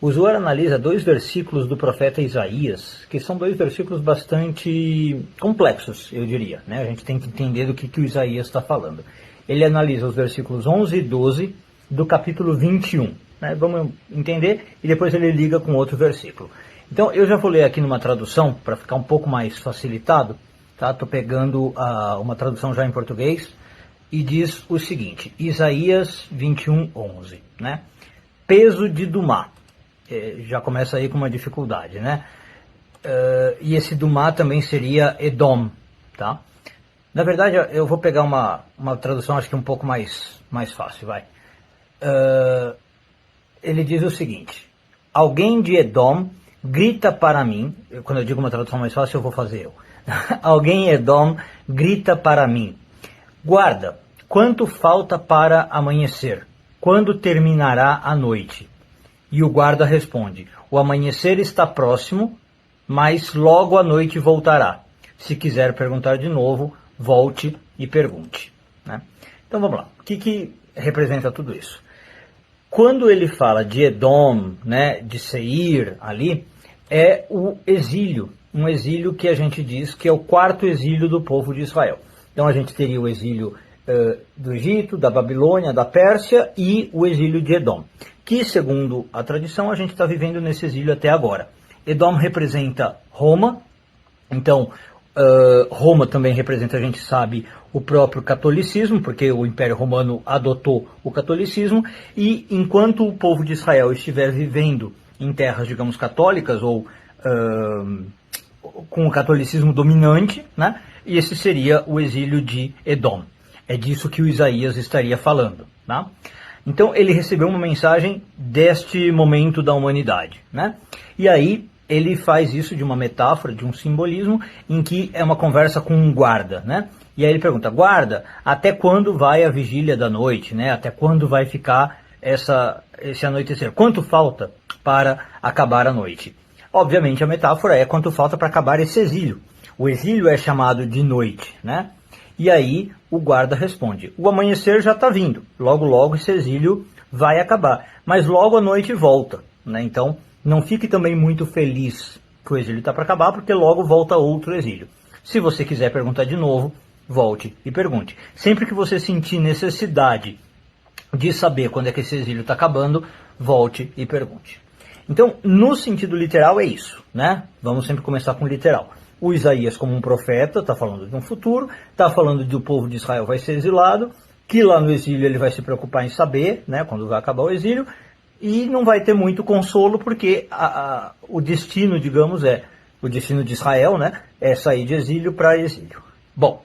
O Zohar analisa dois versículos do profeta Isaías, que são dois versículos bastante complexos, eu diria, né? A gente tem que entender do que o Isaías está falando. Ele analisa os versículos 11 e 12 do capítulo 21, né? Vamos entender, e depois ele liga com outro versículo. Então, eu já vou ler aqui numa tradução, para ficar um pouco mais facilitado, tá? Estou pegando uma tradução já em português, e diz o seguinte, Isaías 21, 11, né? Peso de Dumá. Já começa aí com uma dificuldade, né? E esse Dumá também seria Edom, tá? Na verdade, eu vou pegar uma tradução, acho que um pouco mais fácil, vai. Ele diz o seguinte, alguém de Edom grita para mim, quando eu digo uma tradução mais fácil, eu vou fazer eu. Alguém em Edom grita para mim, guarda, quanto falta para amanhecer? Quando terminará a noite? E o guarda responde, o amanhecer está próximo, mas logo a noite voltará. Se quiser perguntar de novo, volte e pergunte, né? Então vamos lá, o que representa tudo isso? Quando ele fala de Edom, né, de Seir ali, é o exílio, um exílio que a gente diz que é o quarto exílio do povo de Israel. Então a gente teria o exílio do Egito, da Babilônia, da Pérsia e o exílio de Edom, que segundo a tradição a gente está vivendo nesse exílio até agora. Edom representa Roma, então Roma também representa, a gente sabe, o próprio catolicismo, porque o Império Romano adotou o catolicismo, e enquanto o povo de Israel estiver vivendo em terras, digamos, católicas, ou com o catolicismo dominante, né, esse seria o exílio de Edom. É disso que o Isaías estaria falando, tá? Então ele recebeu uma mensagem deste momento da humanidade, né? E aí ele faz isso de uma metáfora, de um simbolismo, em que é uma conversa com um guarda, né? E aí ele pergunta, guarda, até quando vai a vigília da noite, né? Até quando vai ficar esse anoitecer? Quanto falta para acabar a noite? Obviamente a metáfora é quanto falta para acabar esse exílio. O exílio é chamado de noite, né? E aí o guarda responde, o amanhecer já está vindo, logo logo esse exílio vai acabar, mas logo a noite volta, né? Então não fique também muito feliz que o exílio está para acabar, porque logo volta outro exílio. Se você quiser perguntar de novo, volte e pergunte. Sempre que você sentir necessidade de saber quando é que esse exílio está acabando, volte e pergunte. Então, no sentido literal é isso, né? Vamos sempre começar com o literal. O Isaías, como um profeta, está falando de um futuro, está falando do povo de Israel vai ser exilado, que lá no exílio ele vai se preocupar em saber, né, quando vai acabar o exílio, e não vai ter muito consolo, porque o destino, digamos, o destino de Israel, né, é sair de exílio para exílio. Bom,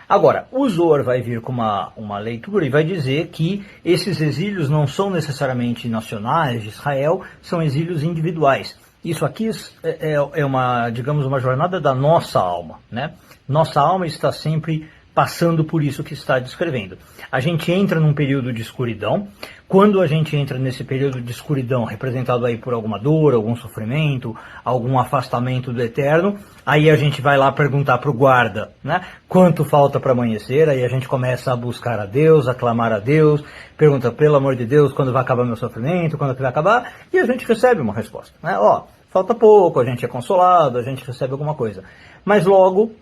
agora, o Zohar vai vir com uma leitura e vai dizer que esses exílios não são necessariamente nacionais de Israel, são exílios individuais. Isso aqui é uma, digamos, uma jornada da nossa alma, né? Nossa alma está sempre passando por isso que está descrevendo. A gente entra num período de escuridão. Quando a gente entra nesse período de escuridão, representado aí por alguma dor, algum sofrimento, algum afastamento do eterno, aí a gente vai lá perguntar para o guarda, né? Quanto falta para amanhecer? Aí a gente começa a buscar a Deus, a clamar a Deus, pergunta, pelo amor de Deus, quando vai acabar meu sofrimento, quando vai acabar? E a gente recebe uma resposta, né? Ó, falta pouco, a gente é consolado, a gente recebe alguma coisa. Mas logo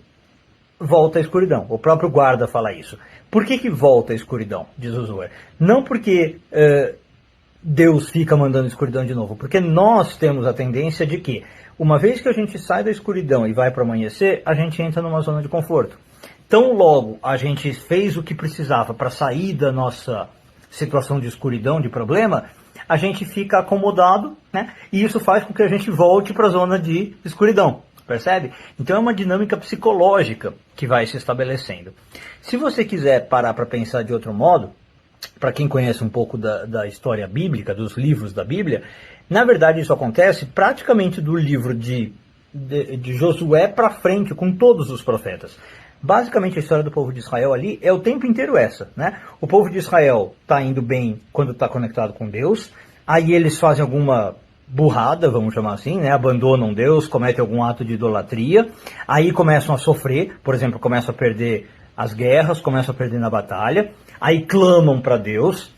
volta a escuridão. O próprio guarda fala isso. Por que volta a escuridão, diz o Zohar? Não porque Deus fica mandando escuridão de novo, porque nós temos a tendência de que, uma vez que a gente sai da escuridão e vai para o amanhecer, a gente entra numa zona de conforto. Tão logo a gente fez o que precisava para sair da nossa situação de escuridão, de problema, a gente fica acomodado, né? E isso faz com que a gente volte para a zona de escuridão, percebe? Então é uma dinâmica psicológica que vai se estabelecendo. Se você quiser parar para pensar de outro modo, para quem conhece um pouco da história bíblica, dos livros da Bíblia, na verdade isso acontece praticamente do livro de Josué para frente, com todos os profetas. Basicamente a história do povo de Israel ali é o tempo inteiro essa, né? O povo de Israel está indo bem quando está conectado com Deus, aí eles fazem alguma burrada, vamos chamar assim, né? Abandonam Deus, cometem algum ato de idolatria, aí começam a sofrer, por exemplo, começam a perder as guerras, começam a perder na batalha, aí clamam para Deus,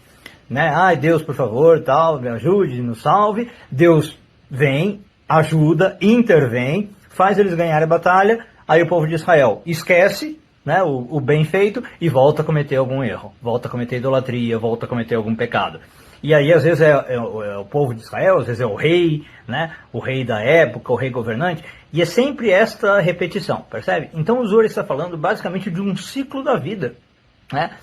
né? Ai, Deus, por favor, tal, me ajude, nos salve. Deus vem, ajuda, intervém, faz eles ganharem a batalha, aí o povo de Israel esquece, né, o bem feito e volta a cometer algum erro, volta a cometer idolatria, volta a cometer algum pecado. E aí às vezes é o povo de Israel, às vezes é o rei, né, o rei da época, o rei governante, e é sempre esta repetição, percebe? Então o Zohar está falando basicamente de um ciclo da vida, né?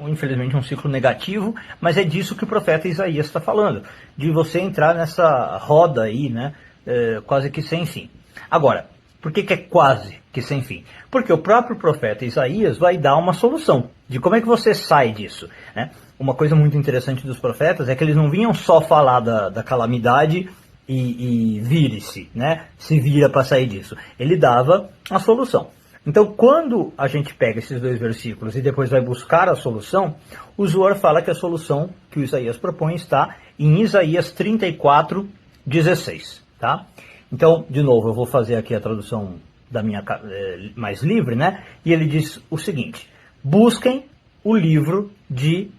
Infelizmente um ciclo negativo, mas é disso que o profeta Isaías está falando, de você entrar nessa roda aí, né, quase que sem fim. Agora, por que é quase que sem fim? Porque o próprio profeta Isaías vai dar uma solução de como é que você sai disso, né? Uma coisa muito interessante dos profetas é que eles não vinham só falar da calamidade e vire-se, né? Se vira para sair disso. Ele dava a solução. Então, quando a gente pega esses dois versículos e depois vai buscar a solução, o Zohar fala que a solução que o Isaías propõe está em Isaías 34, 16, tá? Então, de novo, eu vou fazer aqui a tradução da minha mais livre, né? E ele diz o seguinte: busquem o livro de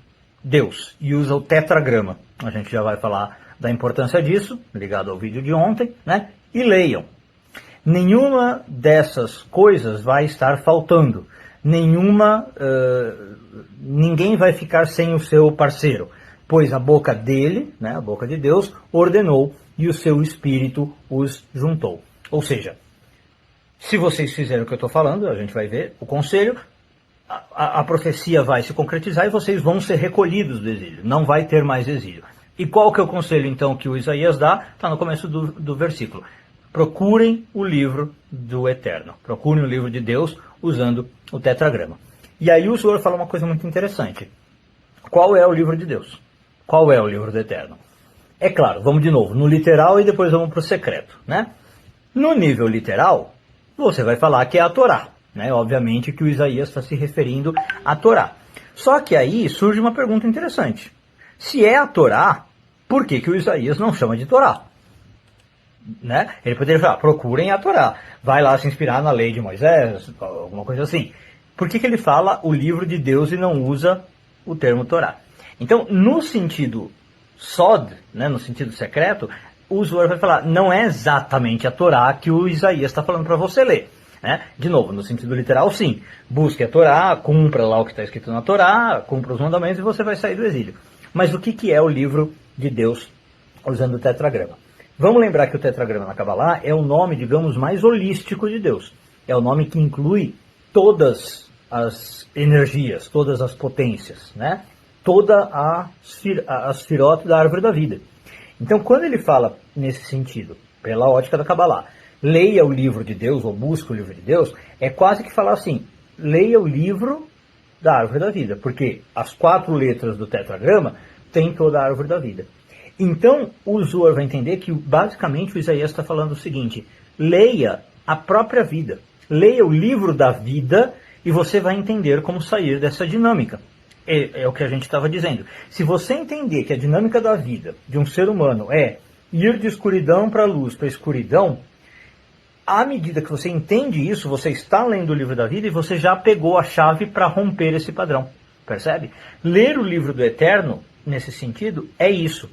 Deus, e usa o tetragrama. A gente já vai falar da importância disso, ligado ao vídeo de ontem, né? E leiam. Nenhuma dessas coisas vai estar faltando. Ninguém vai ficar sem o seu parceiro, pois a boca dele, né, a boca de Deus, ordenou e o seu espírito os juntou. Ou seja, se vocês fizerem o que eu estou falando, a gente vai ver o conselho, a profecia vai se concretizar e vocês vão ser recolhidos do exílio. Não vai ter mais exílio. E qual que é o conselho então que o Isaías dá? Está no começo do versículo. Procurem o livro do Eterno. Procurem o livro de Deus usando o tetragrama. E aí o Senhor fala uma coisa muito interessante. Qual é o livro de Deus? Qual é o livro do Eterno? É claro, vamos de novo no literal e depois vamos para o secreto, né? No nível literal, você vai falar que é a Torá, né? Obviamente que o Isaías está se referindo à Torá. Só que aí surge uma pergunta interessante. Se é a Torá, por que o Isaías não chama de Torá? Né? Ele poderia falar, procurem a Torá, vai lá se inspirar na lei de Moisés, alguma coisa assim. Por que ele fala o livro de Deus e não usa o termo Torá? Então, no sentido sod, né, no sentido secreto, o Zohar vai falar, não é exatamente a Torá que o Isaías está falando para você ler. Né? De novo, no sentido literal, sim. Busque a Torá, cumpra lá o que está escrito na Torá, cumpra os mandamentos e você vai sair do exílio. Mas o que é o livro de Deus usando o tetragrama? Vamos lembrar que o tetragrama na Kabbalah é o nome, digamos, mais holístico de Deus. É o nome que inclui todas as energias, todas as potências, né? Toda a sfirot da árvore da vida. Então, quando ele fala nesse sentido, pela ótica da Kabbalah, leia o livro de Deus, ou busque o livro de Deus, é quase que falar assim, leia o livro da árvore da vida, porque as 4 letras do tetragrama têm toda a árvore da vida. Então, o Zohar vai entender que, basicamente, o Isaías está falando o seguinte, leia a própria vida, leia o livro da vida e você vai entender como sair dessa dinâmica. É o que a gente estava dizendo. Se você entender que a dinâmica da vida de um ser humano é ir de escuridão para luz, para escuridão, à medida que você entende isso, você está lendo o livro da vida e você já pegou a chave para romper esse padrão. Percebe? Ler o livro do Eterno, nesse sentido, é isso.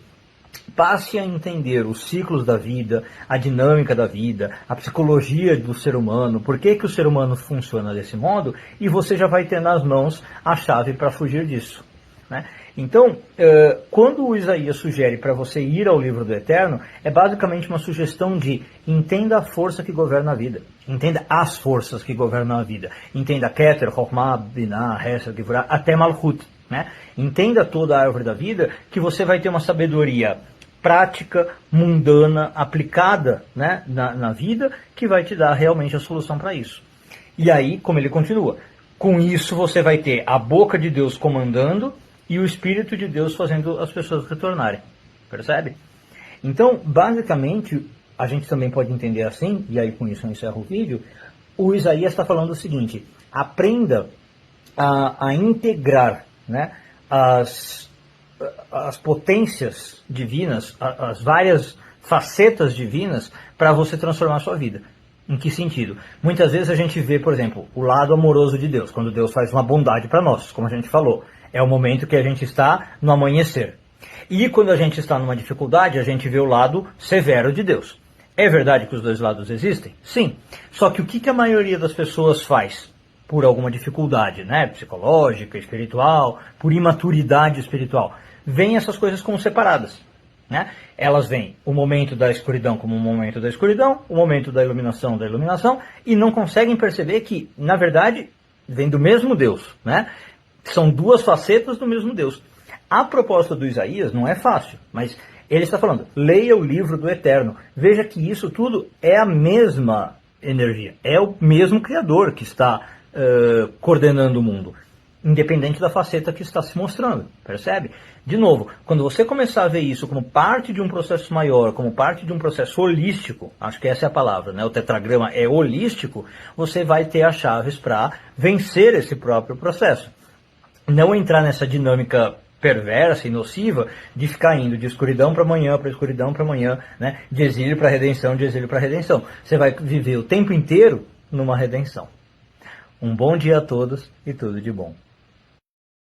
Passe a entender os ciclos da vida, a dinâmica da vida, a psicologia do ser humano, por que o ser humano funciona desse modo, e você já vai ter nas mãos a chave para fugir disso. Né? Então, quando o Isaías sugere para você ir ao livro do Eterno, é basicamente uma sugestão de entenda a força que governa a vida, entenda as forças que governam a vida, entenda Keter, Chokhmah, Binah, Hesed, Gevurah, até Malchut. Né? Entenda toda a árvore da vida, que você vai ter uma sabedoria prática, mundana, aplicada, né, na vida, que vai te dar realmente a solução para isso. E aí, como ele continua, com isso você vai ter a boca de Deus comandando e o Espírito de Deus fazendo as pessoas retornarem. Percebe? Então, basicamente, a gente também pode entender assim, e aí com isso eu encerro o vídeo, o Isaías está falando o seguinte, aprenda a integrar, né, as potências divinas, as várias facetas divinas para você transformar a sua vida. Em que sentido? Muitas vezes a gente vê, por exemplo, o lado amoroso de Deus, quando Deus faz uma bondade para nós, como a gente falou. É o momento que a gente está no amanhecer. E quando a gente está numa dificuldade, a gente vê o lado severo de Deus. É verdade que os dois lados existem? Sim. Só que o que a maioria das pessoas faz por alguma dificuldade, né? Psicológica, espiritual, por imaturidade espiritual? Vêm essas coisas como separadas. Né? Elas veem o momento da escuridão como um momento da escuridão, o momento da iluminação, e não conseguem perceber que, na verdade, vem do mesmo Deus. Né? São duas facetas do mesmo Deus. A proposta do Isaías não é fácil, mas ele está falando, leia o livro do Eterno. Veja que isso tudo é a mesma energia, é o mesmo Criador que está coordenando o mundo, independente da faceta que está se mostrando, percebe? De novo, quando você começar a ver isso como parte de um processo maior, como parte de um processo holístico, acho que essa é a palavra, né? O tetragrama é holístico, você vai ter as chaves para vencer esse próprio processo. Não entrar nessa dinâmica perversa e nociva de ficar indo de escuridão para amanhã, para escuridão para amanhã, né? De exílio para redenção, de exílio para redenção. Você vai viver o tempo inteiro numa redenção. Um bom dia a todos e tudo de bom.